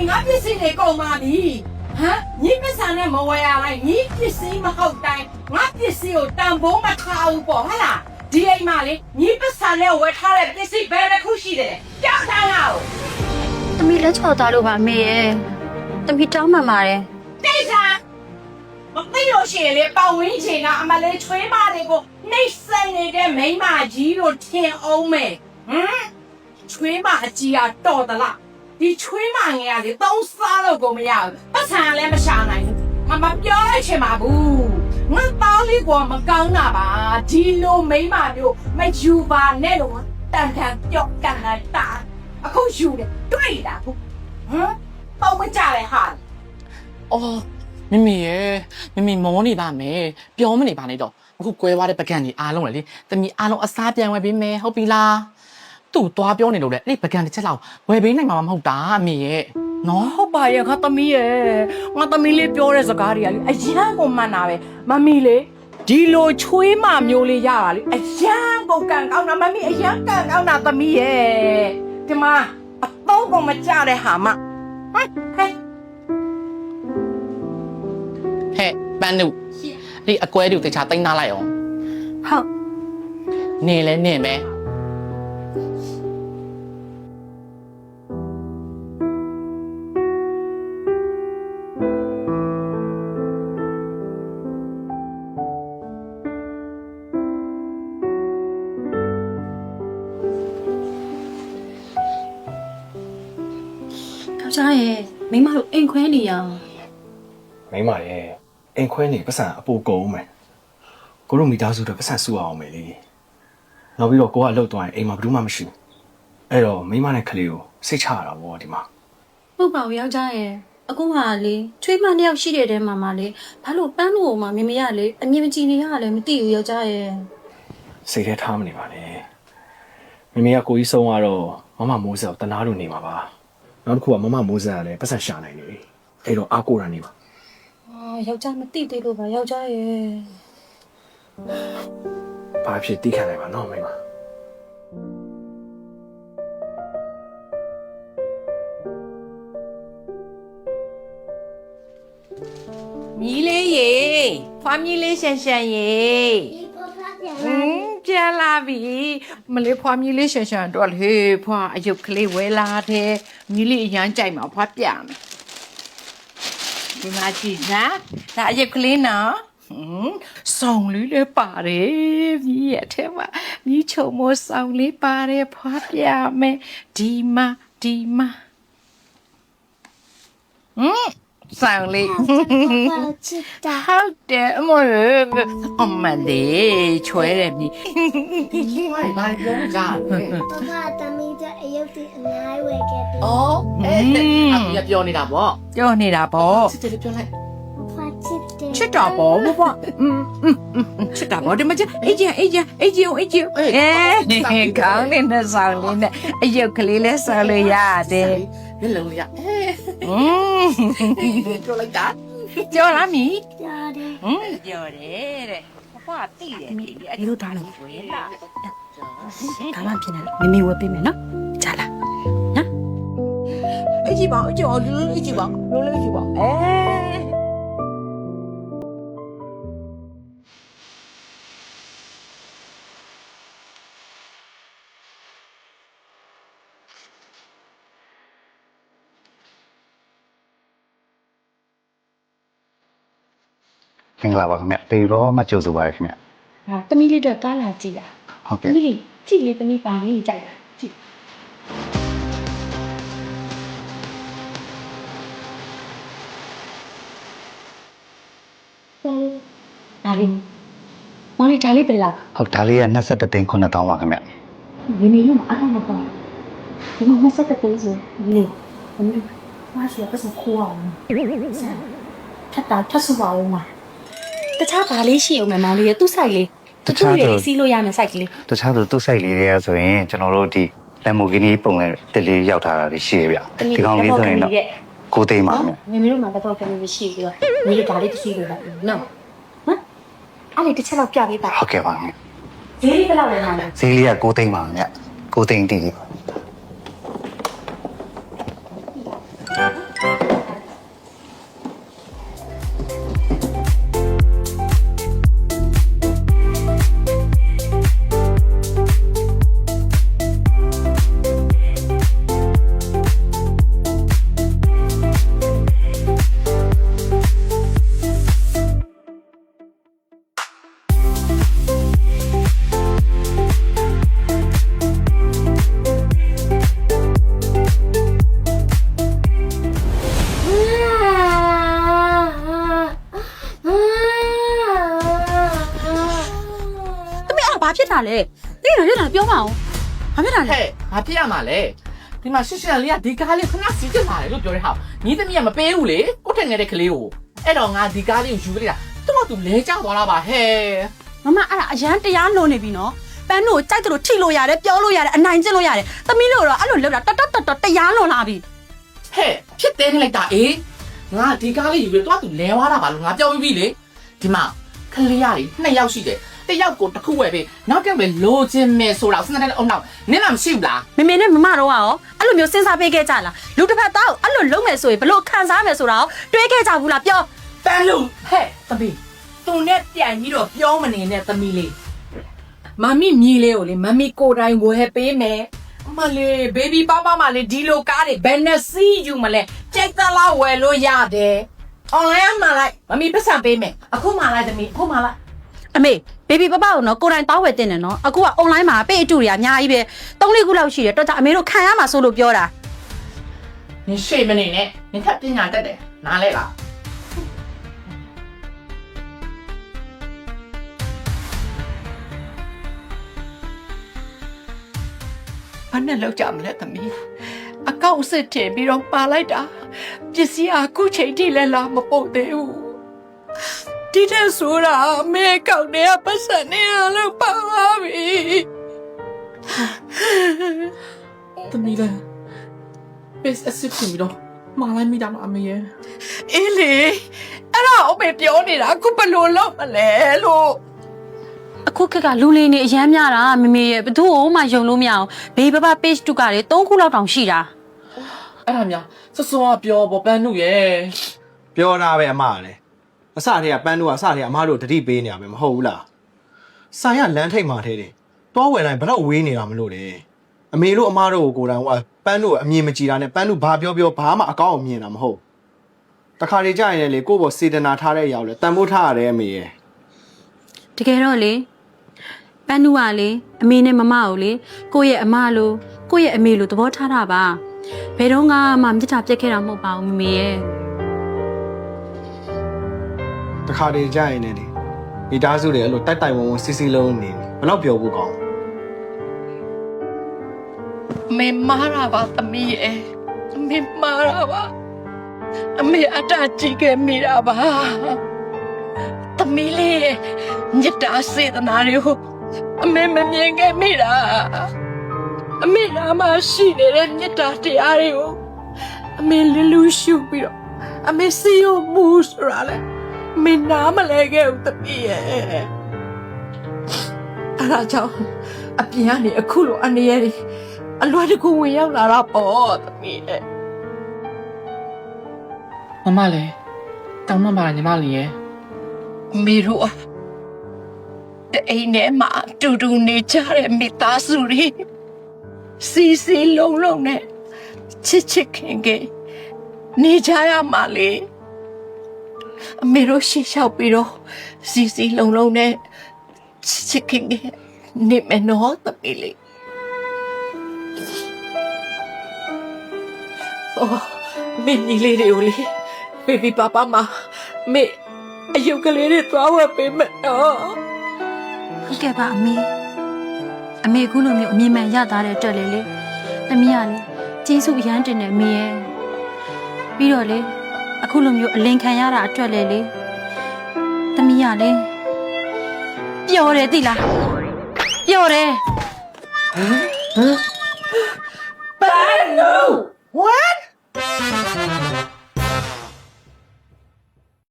ငါပစ္စည်းတွေကုန်ပါပြီဟမ်ညီပစ္စံနဲ့မဝယ်ရလိုက်ညီပစ္စည်းမဟုတ်တိုင်းငါပစ္စည်းကိုတန်ဖိုးမထားဘူးပေါ့ဟုတ်လားဒီအိမ်မှာလေညီပစ္စံနဲ့ဝယ်ထားတဲ့ပစ္စည်းဘယ်တစ်ခုရှိတယ်ကြောက်ထားလား သမီးလက်ချော်သားလို့ပါမေရဲ့သမီးတောင်းမှန်ပါတယ် တိတ်ဆာမသိလို့ရှိရင်လေပတ်ဝန်းကျင်ကအမလေးချွေးမတွေကိုနှိမ့်ဆက်နေတဲ့မိန်းမကြီးတို့ထင်အောင်မယ်ဟမ်ချွေးမအကြီးကတော်သလားဒီချွေးမငယ်ကလေသုံးစားလို့ကိုမရဘူးပတ်ဆံလည်းမရှာနိုင်ဘူးမပြောချင်ပါဘူးငါသားလေးကမကောင်းတာပါဒီလိုမိန်းမမျိုးမယူပါနဲ့လို့တန်တန်ပြော့ကန်တာအခုယူတယ်တွေ့တာဟုတ်ဟမ်ပေါ့မကြတယ်ဟာ အော်မမေရဲ့မမေမောနေပါမယ်ပြောမနေပါနဲ့တော့အခုကွဲသွားတဲ့ပကံကြီးအားလုံးလေတမီအားလုံးအစားပြန်ဝယ်ပေးမယ်ဟုတ်ပြီလားသူ့သွားပြောနေလို့လေအဲ့ပကံတစ်ချက်လောက်ဝယ်ပေးနိုင်မှာမဟုတ်တာအမေရဲ့နော် ဟုတ်ပါရဲ့ငါသမီးရဲ့ငါသမီးလေးပြောတဲ့စကားတွေကလေအရန်ကိုမှန်တာပဲမမီလေဒီလိုချွေးမမျိုးလေးရတာလေအရန်ကိုကန်ကောင်းတာမမီအရန်ကန်ကောင်းတာသမီးရဲ့ဒီမှာအတော့ကိုမကြတဲ့ဟာမဟဲ့ ဟဲ့ပန်းနုဒီအကွဲတူတခြားတိုင်းသားလိုက်အောင် ဟုတ် နေလဲနေမယ်ယောက်ျားရဲ့မိန်းမတို့အိမ်ခွဲနေရအောင် မိမရဲ့အိမ်ခွဲနေပတ်စံအပူကုန်မယ်ကိုတို့မိသားစုတွေပတ်စံစုအောင်မယ်လေနောက်ပြီးတော့ကိုကအလုပ်သွားရင်အိမ်မှာဘယ်သူမှမရှိဘူးအဲ့တော့မိမနဲ့ကလေးကိုစိတ်ချရတာဗောဒီမှာ ဟုတ်ပါဘူးယောက်ျားရဲ့အခုမှလေချွေးမနှစ်ယောက်ရှိတဲ့တဲမှာလေဘာလို့ပန်းလို့မှမမေရလေအမြင်မကြည့်နေရလဲမသိဘူးယောက်ျားရဲ့ စိတ်ထဲထားမနေပါနဲ့မိမိကကိုကြီးဆုံးကတော့မမမိုးဆက်ကိုတနာလို့နေမှာပါနောက်တစ်ခုကမမမိုးဆက်ကလည်းပတ်စံရှာနိုင်နေပြီအဲ့တော့အားကိုးရနေပါ ယောက်ျားမသိသေးလို့ပါယောက်ျားရဲ့ ဘာဖြစ်တိခံနိုင်ပါနော်မိမ မီးလေးရေဖွားမီးလေးရှန်ရှန်ရေပြန်လာပြီမလေးဖွားမီးလေးရှန်ရှန်တော့လေဖွားအယုတ်ကလေးဝဲလာတဲ့မီးလေးအရန်ကြိုက်မှာဖွားပြမယ်ဒီမှာကြည့်နော်ဒါအယုတ်ကလေးနော်ဆောင်းလေးလည်းပါတယ်မြည်ရဲ့ထဲမှာမြည်ချုံမဆောင်းလေးပါတယ်ဖွားပြမယ်ဒီမှာဆောင်းလေးဟုတ်တယ်အမလေးချွဲတယ်မြည် ဘာပြောကြလဲ 爸爸，咱们这哎呦的哪位给的？ အော်အဲ့ဒါပြောနေတာပေါ့ ပြောနေတာပေါ့ စစ်တယ်ပြောလိုက် 花记得。 ချစ်တာပေါ့ဘဘချစ်တာပေါ့ဒီမှာကျအေးကြီးအေးကြီးအေးကြီးအေးကြီးအဲကောင်းနေနဲ့ဆောင်းလေးနဲ့အယုတ်ကလေးလဲဆောင်းလို့ရတယ် မျက်လုံးလေးရပြောလိုက်တာ ကြော်လားမီ 要的。 ကြော်တယ်တဲ့ဘဘတိတယ်ဒီ ဒီလိုထားလို့ ဝဲလာ ဒါမှဖြစ်နေမမေဝယ်ပေးမယ်နော်ကြားလား အေးကြီးပါအကျော်လေးအေးကြီးပါလို့လေးကြီးပါအဲ မင်္ဂလာပါခင်ဗျတေရောမှကြိုဆိုပါရခင်ဗျ ဟာသမီးလေးတော့ကားလာကြည့်တာ ဟုတ် တ ကဲ့ မီးလေးကြည့်လေသမီးပါလေးကြိုက်တာကြည့်ဒါလေးမောင်လေးဒါလေးပြလာ ဟုတ်ဒါလေးက21သိန်း9000ပါခင်ဗျ ဒီနေ့လုံးအားမပေါ်ဒီမှာဆက်တဲ့ပေးဆိုလေသမီးဘာရှိရပတ်စခိုးအောင်ထပ်တာထပ်စပါအောင်မတခြားဘာလေးရှိအောင်မောင်လေးရဲ့သူ့ဆိုင်လေးစီးလို့ရမယ်ဆိုင်ကလေး တခြားသူသူ့ site လေးတွေကဆိုရင်ကျွန်တော်တို့ဒီ Lamborghini ပုံနဲ့တက်လေးရောက်ထားတာတွေရှိရဗျဒီကောင်လေးဆိုရင်တော့ကိုသိမ်းပါခင်ဗျ မေမေတို့မှာတော့ပြန်မရှိဘူးတော့မေတို့ဒါလေးတစ်စီးလို့လိုက်နော်ဟမ်အဲ့ဒီတစ်ချက်တော့ပြပေးပါ ဟုတ်ကဲ့ပါခင်ဗျ ဈေးလေးဘယ်လောက်လဲမှာလဲ ဈေးလေးကကိုသိမ်းပါခင်ဗျကိုသိမ်းတည် တာလဲတိရရလာပြောပါအောင်ဘာဖြစ်တာလဲ ဟဲ့ဘာဖြစ်ရမှာလဲဒီမှာရှစ်ရှစ်လေးကဒီကားလေးခဏစီးကျလာတယ်လို့ပြောတဲ့ဟာညီသမီးကမပေးဘူးလေကိုထက်ငယ်တဲ့ကလေးကိုအဲ့တော့ငါဒီကားလေးကိုယူလိုက်တာသူ့လဲကျသွားတာပါဟဲ့ မမအဲ့ဒါအရန်တရားလွန်နေပြီနော်ပန်းတို့ကြိုက်တယ်လို့ထိလို့ရတယ်ပြောလို့ရတယ်အနိုင်ကျင့်လို့ရတယ်သမီးလို့တော့အဲ့လိုလောက်တာတော်တရားလွန်လာပြီ ဟဲ့ဖြစ်သေးနေလိုက်တာအေးငါဒီကားလေးယူပြီးတော့သူလဲသွားတာပါလို့ငါပြောပြီးပြီလေဒီမှာကလေးရည်2ယောက်ရှိတယ်တယောက်ကိုတစ်ခုဝယ်ပြီးနောက်တစ်ယောက်လည်းလိုချင်မယ်ဆိုတော့စနေတဲ့အုံနောက်နင်းမှမရှိဘူးလား မေမေနဲ့မမတော့ရောအဲ့လိုမျိုးစဉ်းစားပေးခဲ့ကြလားလူတစ်ဖက်သားကိုအဲ့လိုလုံးမယ်ဆိုရင်ဘလို့ခံစားမယ်ဆိုတာကိုတွေးခဲ့ကြဘူးလားပြော တန်းလို့ဟဲ့သမီးသူနဲ့ပြန်ပြီးတော့ပြောမနေနဲ့သမီးလေးမမီမြည်လေးကိုလေမမီကိုယ်တိုင်ဝယ်ပေးမယ်အမလေးဘေဘီပါပါမလေးဒီလိုကားတွေဘယ်နဲ့စီးယူမလဲကြိုက်သလားဝယ်လို့ရတယ်အွန်လိုင်းမှာလိုက်မမီပတ်စံပေးမယ်အခုမှလိုက်သမီးအခုမှလိုက် အမေဘေဘီပပကိုနော်ကိုယ်တိုင်တောင်းဝယ်တင်တယ်နော်အခုကအွန်လိုင်းမှာပေးအတူတွေအများကြီးပဲ3-4ခုလောက်ရှိတယ်တော့ကြအမေတို့ခံရမှာဆိုလို့ပြောတာ နင်ရှိမနေနဲ့နင်ထပ်ပညာတတ်တယ်နားလဲလားဘာနဲ့လောက်ကြမလဲသမီးအကောင့်စစ်ထည့်ပြီးတော့ပါလိုက်တာပစ္စည်းအခုချိန်ထိလည်းလာမပုတ်သေးဘူးဒီတဲ့ဆိုတာမဲကောက်တဲ့ပတ်စံနေရလို့ပါပြီသမီးလည်းပစ္စည်းဖြစ်ပြီးတော့မာလိုက်မိတာမအမေရဲ့အေးလေအဲ့ဒါအမေပြောနေတာအခုဘယ်လိုလုပ်မလဲလို့ အခုခက်ကလူလေးနေအရမ်းများတာမမေရဲ့ဘသူ့ကိုမှယုံလို့မရအောင်ဘေဘပ page တူကလေ3ခုလောက်တောင်ရှိတာ အဲ့ဒါများစောစောကပြောပေါ်ပန်းနုရဲ့ ပြောတာပဲအမလည်းအစတည်းကပန်းတို့ကအစတည်းကအမတို့တတိပေးနေရမယ်မဟုတ်ဘူးလားဆိုင်ကလမ်းထိပ်မှာထဲတယ်တွားဝယ်တိုင်းဘယ်တော့ဝေးနေတာမလို့လေအမေတို့အမတို့ကိုကိုယ်တိုင်ကပန်းတို့အမြင်မကြည့်တာနဲ့ပန်းတို့ဘာပြောဘာမှအကောင့်အမြင်တာမဟုတ်တခါတည်းကြာရင်လေကိုယ့်ဘောစေတနာထားတဲ့အရာကိုလေတန်ဖိုးထားရတယ်အမေရဲ့ တကယ်တော့လေပန်းနူကလေအမေနဲ့မမကိုလေကိုယ့်ရဲ့အမလို့ကိုယ့်ရဲ့အမေလို့သဘောထားတာပါဘယ်တော့မှမေတ္တာပြတ်ခဲ့တာမဟုတ်ပါဘူးမမေရဲ့ တခါတည်းကြာရင်လည်းမိသားစုတွေအဲ့လိုတိုက်တိုက်ဝုံဝုံစီစီလုံးနေဘယ်တော့ပြောဖို့ကောင်း မေမာရာပါသမီးရဲ့မေမာရာပါအမေအတားကြည့်ခဲ့မိတာပါသမီးလေးရဲ့ညတာစေတနာတွေကိုအမေမမြင်ခဲ့မိတာအမေနာမရှိနေတဲ့ညတာတရားတွေကိုအမေလလူရှုပြီးတော့အမေစီယိုမူဆိုတာလေမင်းနားမလဲခဲ့ဦးသမီးရဲ့အဲ့ဒါကြောင့်အပြင်ကနေအခုလိုအနေရည်အလွယ်တကူဝင်ရောက်လာတာပေါ့သမီးရဲ့မမလည်းတောင်းမှပါညီမလေးရဲ့မေတို့အိမ်ထဲမှာတူတူနေကြတဲ့မိသားစုတွေစီစီလုံးလုံးနဲ့ချစ်ချစ်ခင်ခင်နေကြရမှာလေအမေတို့ရှေ့လျှောက်ပြီးတော့စီစီလုံးလုံးနဲ့ချစ်ချစ်ခင်ခင်နေမနော်သမီးလေးအော်မင်းကြီးလေးတွေကိုလေဘေဘီပါပါမမေအယုတ်ကလေးတွေသွားဝယ်ပေးမယ်နော် ဟုတ်ကဲ့ပါအမေအခုလိုမျိုးအမြင်မှန်ရသားတဲ့အတွက်လေသမီးကလေကျေးဇူးအရန်တင်တယ်အမေရဲ့ပြီးတော့လေအခုလိုမျိုးအလင်ခံရတာအတွက်လေသမီးကလေပျော်တယ်သိလားပျော်တယ် Banu! What?